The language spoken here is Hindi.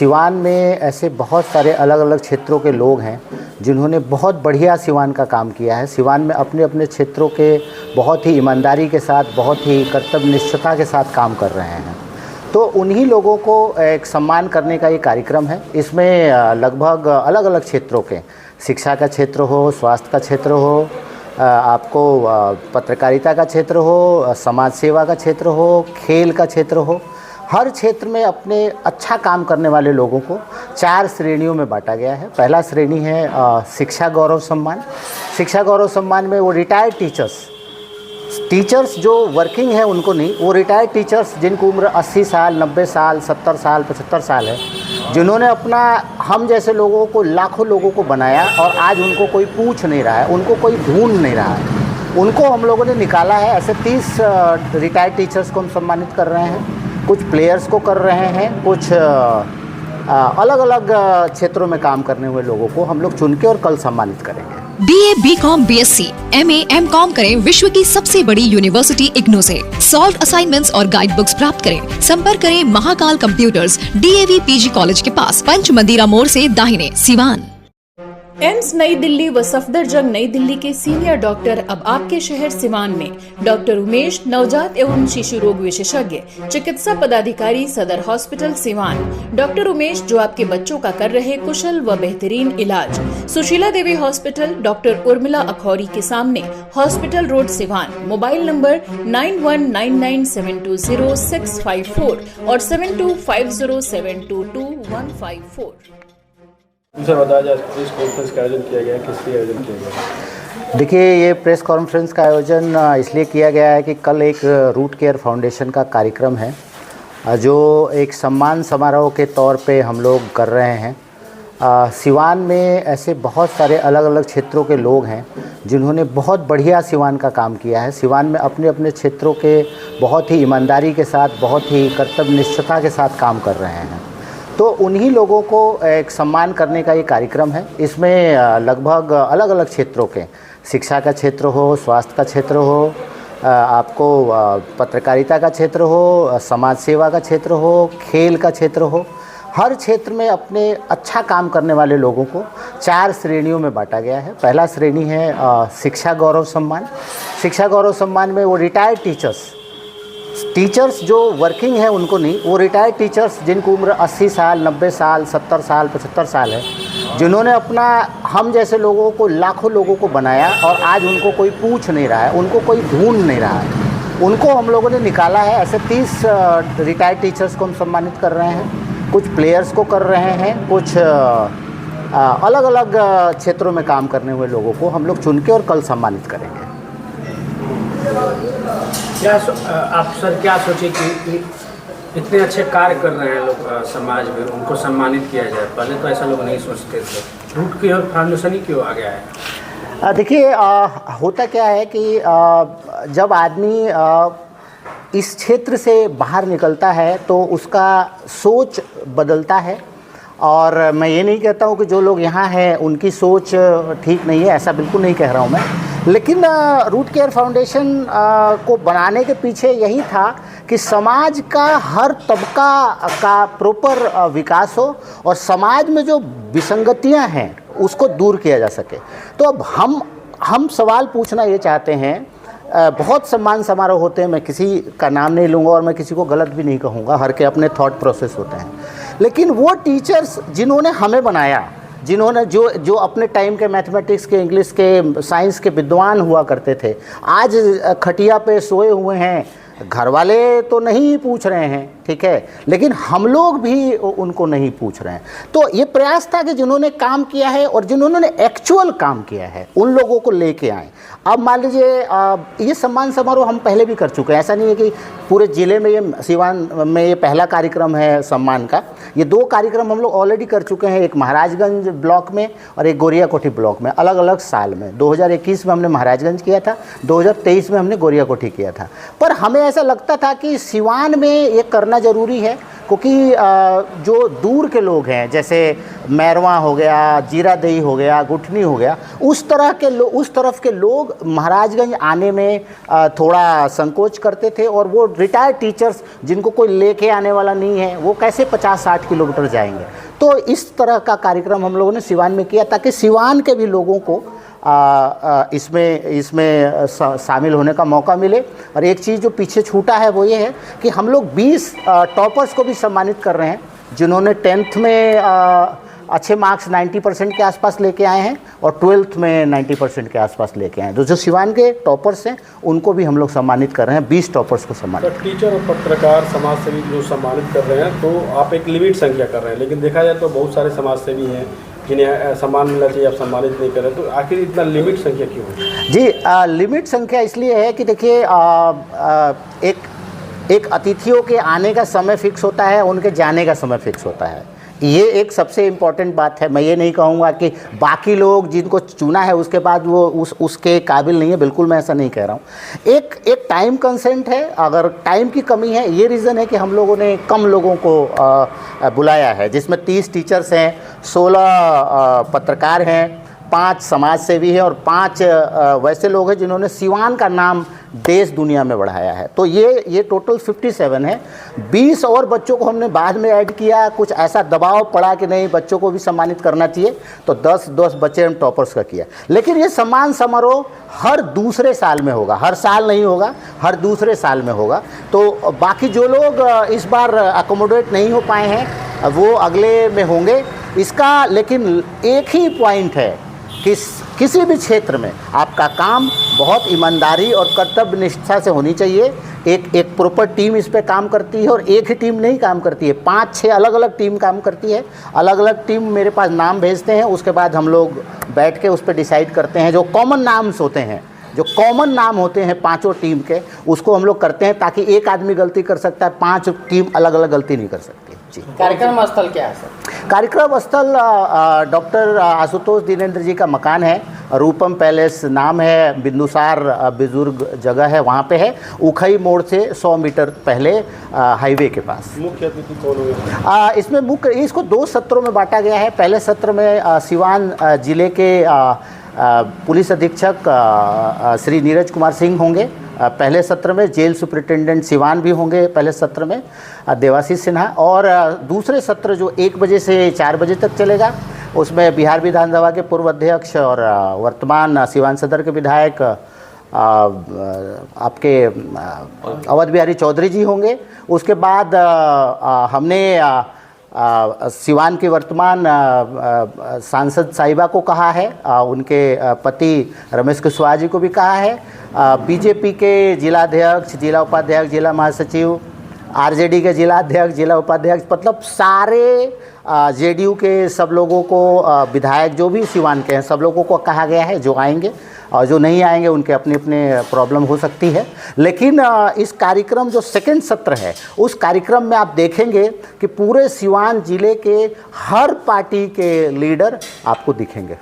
सिवान में ऐसे बहुत सारे अलग अलग क्षेत्रों के लोग हैं जिन्होंने बहुत बढ़िया सिवान का काम किया है। सिवान में अपने अपने क्षेत्रों के बहुत ही ईमानदारी के साथ, बहुत ही कर्तव्यनिष्ठता के साथ काम कर रहे हैं। तो उन्हीं लोगों को एक सम्मान करने का ये कार्यक्रम है। इसमें लगभग अलग अलग क्षेत्रों के, शिक्षा का क्षेत्र हो, स्वास्थ्य का क्षेत्र हो, आपको पत्रकारिता का क्षेत्र हो, समाज सेवा का क्षेत्र हो, खेल का क्षेत्र हो, हर क्षेत्र में अपने अच्छा काम करने वाले लोगों को 4 श्रेणियों में बांटा गया है। पहला श्रेणी है शिक्षा गौरव सम्मान। शिक्षा गौरव सम्मान में वो रिटायर्ड टीचर्स जो वर्किंग है उनको नहीं, वो रिटायर्ड टीचर्स जिनको उम्र 80 साल, 90 साल, 70 साल, 75 साल है, जिन्होंने अपना हम जैसे लोगों को, लाखों लोगों को बनाया और आज उनको कोई पूछ नहीं रहा है, उनको कोई ढूंढ नहीं रहा है, उनको हम लोगों ने निकाला है। ऐसे 30 रिटायर्ड टीचर्स को हम सम्मानित कर रहे हैं, कुछ प्लेयर्स को कर रहे हैं, कुछ अलग अलग क्षेत्रों में काम करने हुए लोगों को हम लोग चुन के और कल सम्मानित करेंगे। BA, BCom, BSc, MA, MCom करें विश्व की सबसे बड़ी यूनिवर्सिटी इग्नू से। सॉल्व असाइनमेंट्स और गाइड बुक्स प्राप्त करें। संपर्क करें Mahakal computers, DAV PG college के पास, पंच मंदिरा मोड़ से दाहिने, सिवान। एम्स नई दिल्ली व सफदरजंग नई दिल्ली के सीनियर डॉक्टर अब आपके शहर सिवान में। डॉक्टर उमेश, नवजात एवं शिशु रोग विशेषज्ञ, चिकित्सा पदाधिकारी, सदर हॉस्पिटल सिवान। डॉक्टर उमेश जो आपके बच्चों का कर रहे कुशल व बेहतरीन इलाज। सुशीला देवी हॉस्पिटल, डॉक्टर उर्मिला अखौरी के सामने, hospital road Siwan. Mobile number 9199720654 और 7250722154। सर बताया जाए, प्रेस कॉन्फ्रेंस का आयोजन किया गया, किस लिए आयोजन किया गया? देखिए, ये प्रेस कॉन्फ्रेंस का आयोजन इसलिए किया गया है कि कल एक रूट केयर फाउंडेशन का कार्यक्रम है जो एक सम्मान समारोह के तौर पे हम लोग कर रहे हैं। सिवान में ऐसे बहुत सारे अलग अलग क्षेत्रों के लोग हैं जिन्होंने बहुत बढ़िया सिवान का काम किया है। सिवान में अपने अपने क्षेत्रों के बहुत ही ईमानदारी के साथ, बहुत ही कर्तव्यनिष्ठता के साथ काम कर रहे हैं। तो उन्हीं लोगों को एक सम्मान करने का ये कार्यक्रम है। इसमें लगभग अलग अलग क्षेत्रों के, शिक्षा का क्षेत्र हो, स्वास्थ्य का क्षेत्र हो, आपको पत्रकारिता का क्षेत्र हो, समाज सेवा का क्षेत्र हो, खेल का क्षेत्र हो, हर क्षेत्र में अपने अच्छा काम करने वाले लोगों को 4 श्रेणियों में बांटा गया है। पहला श्रेणी है शिक्षा गौरव सम्मान। शिक्षा गौरव सम्मान में वो रिटायर्ड टीचर्स जो वर्किंग है उनको नहीं, वो रिटायर्ड टीचर्स जिनको उम्र 80 साल, 90 साल, 70 साल, 75 साल है, जिन्होंने अपना हम जैसे लोगों को, लाखों लोगों को बनाया और आज उनको कोई पूछ नहीं रहा है, उनको कोई ढूंढ नहीं रहा है, उनको हम लोगों ने निकाला है। ऐसे 30 रिटायर्ड टीचर्स को हम सम्मानित कर रहे हैं, कुछ प्लेयर्स को कर रहे हैं, कुछ अलग अलग क्षेत्रों में काम करने हुए लोगों को हम लोग चुन के और कल सम्मानित करेंगे। आप सर क्या सोचे कि इतने अच्छे कार्य कर रहे हैं लोग समाज में, उनको सम्मानित किया जाए? पहले तो ऐसा लोग नहीं सोचते थे। रूट केयर फाउंडेशन ही क्यों आ गया है? देखिए, होता क्या है कि जब आदमी इस क्षेत्र से बाहर निकलता है तो उसका सोच बदलता है। और मैं ये नहीं कहता हूँ कि जो लोग यहाँ हैं उनकी सोच ठीक नहीं है, ऐसा बिल्कुल नहीं कह रहा हूँ मैं। लेकिन रूट केयर फाउंडेशन को बनाने के पीछे यही था कि समाज का हर तबका का प्रॉपर विकास हो और समाज में जो विसंगतियाँ हैं उसको दूर किया जा सके। तो अब हम सवाल पूछना ये चाहते हैं। बहुत सम्मान समारोह होते हैं, मैं किसी का नाम नहीं लूँगा और मैं किसी को गलत भी नहीं कहूँगा, हर के अपने थॉट प्रोसेस होते हैं। लेकिन वो टीचर्स जिन्होंने हमें बनाया, जिन्होंने जो अपने टाइम के मैथमेटिक्स के, इंग्लिश के, साइंस के विद्वान हुआ करते थे, आज खटिया पे सोए हुए हैं। घर वाले तो नहीं पूछ रहे हैं, ठीक है, लेकिन हम लोग भी उनको नहीं पूछ रहे हैं। तो ये प्रयास था कि जिन्होंने काम किया है और जिन्होंने एक्चुअल काम किया है उन लोगों को लेके आए। अब मान लीजिए ये सम्मान समारोह हम पहले भी कर चुके हैं, ऐसा नहीं है कि पूरे ज़िले में, ये सिवान में ये पहला कार्यक्रम है सम्मान का। ये 2 कार्यक्रम हम लोग ऑलरेडी कर चुके हैं, एक महाराजगंज ब्लॉक में और एक गोरियाकोठी ब्लॉक में, अलग अलग साल में। 2021 में हमने महाराजगंज किया था, 2023 में हमने गोरियाकोठी किया था। पर हमें ऐसा लगता था कि सिवान में ये करना ज़रूरी है, क्योंकि जो दूर के लोग हैं, जैसे मैरवा हो गया, जीरादेई हो गया, गुठनी हो गया, उस तरफ के लोग महाराजगंज आने में थोड़ा संकोच करते थे, और वो रिटायर्ड टीचर्स जिनको कोई लेके आने वाला नहीं है, वो कैसे 50-60 किलोमीटर जाएंगे। तो इस तरह का कार्यक्रम हम लोगों ने सिवान में किया, ताकि सिवान के भी लोगों को इसमें शामिल होने का मौका मिले। और एक चीज़ जो पीछे छूटा है वो ये है कि हम लोग 20 टॉपर्स को भी सम्मानित कर रहे हैं, जिन्होंने 10th में अच्छे मार्क्स 90% के आसपास लेके आए हैं, और 12th में 90% के आसपास लेके आए हैं। तो जो सिवान के टॉपर्स हैं उनको भी हम लोग सम्मानित कर रहे हैं, 20 टॉपर्स को सम्मानित। तो टीचर और पत्रकार समाजसेवी जो सम्मानित कर रहे हैं, तो आप एक लिमिट संख्या कर रहे हैं, लेकिन देखा जाए तो बहुत सारे समाजसेवी हैं जिन्हें सम्मान मिलना चाहिए, आप सम्मानित नहीं कर रहे, तो आखिर इतना लिमिट संख्या क्यों है? जी, लिमिट संख्या इसलिए है कि देखिए, एक अतिथियों के आने का समय फिक्स होता है, उनके जाने का समय फिक्स होता है। ये एक सबसे इम्पॉर्टेंट बात है। मैं ये नहीं कहूँगा कि बाकी लोग जिनको चुना है उसके बाद वो उसके काबिल नहीं है, बिल्कुल मैं ऐसा नहीं कह रहा हूँ। एक टाइम कंसेंट है, अगर टाइम की कमी है, ये रीज़न है कि हम लोगों ने कम लोगों को बुलाया है, जिसमें 30 टीचर्स हैं, 16 पत्रकार हैं, 5 समाज सेवी हैं, और 5 वैसे लोग हैं जिन्होंने सिवान का नाम देश दुनिया में बढ़ाया है। तो ये टोटल 57 है। 20 और बच्चों को हमने बाद में ऐड किया, कुछ ऐसा दबाव पड़ा कि नहीं बच्चों को भी सम्मानित करना चाहिए, तो 10 बच्चे हम टॉपर्स का किया। लेकिन ये सम्मान समारोह हर दूसरे साल में होगा, हर साल नहीं होगा, हर दूसरे साल में होगा। तो बाकी जो लोग इस बार अकोमोडेट नहीं हो पाए हैं वो अगले में होंगे। इसका लेकिन एक ही पॉइंट है कि किसी भी क्षेत्र में आपका काम बहुत ईमानदारी और कर्तव्य निष्ठा से होनी चाहिए। एक प्रॉपर टीम इस पे काम करती है, और एक ही टीम नहीं काम करती है, 5-6 अलग अलग टीम काम करती है। अलग अलग टीम मेरे पास नाम भेजते हैं, उसके बाद हम लोग बैठ के उस पर डिसाइड करते हैं। जो कॉमन नाम्स होते हैं, जो कॉमन नाम होते हैं 5 टीम के, उसको हम लोग करते हैं, ताकि एक आदमी गलती कर सकता है, 5 टीम अलग अलग गलती नहीं कर सकती। जी। कार्यक्रम स्थल क्या है सर? कार्यक्रम स्थल डॉक्टर आशुतोष दिनेंद्र जी का मकान है, रूपम पैलेस नाम है, बिंदुसार बुजुर्ग जगह है, वहाँ पे है, उखई मोड़ से 100 मीटर पहले हाईवे के पास। मुख्य अतिथि कौन होंगे? इसमें इसको 2 सत्रों में बांटा गया है। पहले सत्र में सिवान जिले के पुलिस अधीक्षक श्री नीरज कुमार सिंह होंगे पहले सत्र में। जेल सुपरिटेंडेंट सिवान भी होंगे पहले सत्र में, देवाशीष सिन्हा। और दूसरे सत्र जो 1 बजे से 4 बजे तक चलेगा, उसमें बिहार विधानसभा के पूर्व अध्यक्ष और वर्तमान सिवान सदर के विधायक आपके अवध बिहारी चौधरी जी होंगे। उसके बाद हमने सिवान के वर्तमान सांसद साहिबा को कहा है, उनके पति रमेश कुशवाहा जी को भी कहा है, बीजेपी के जिलाध्यक्ष, जिला उपाध्यक्ष, जिला महासचिव, आरजेडी के जिला अध्यक्ष, जिला उपाध्यक्ष, मतलब सारे जेडीयू के सब लोगों को, विधायक जो भी सिवान के हैं सब लोगों को कहा गया है, जो आएंगे, और जो नहीं आएंगे उनके अपने अपने प्रॉब्लम हो सकती है। लेकिन इस कार्यक्रम जो सेकंड सत्र है, उस कार्यक्रम में आप देखेंगे कि पूरे सिवान जिले के हर पार्टी के लीडर आपको दिखेंगे।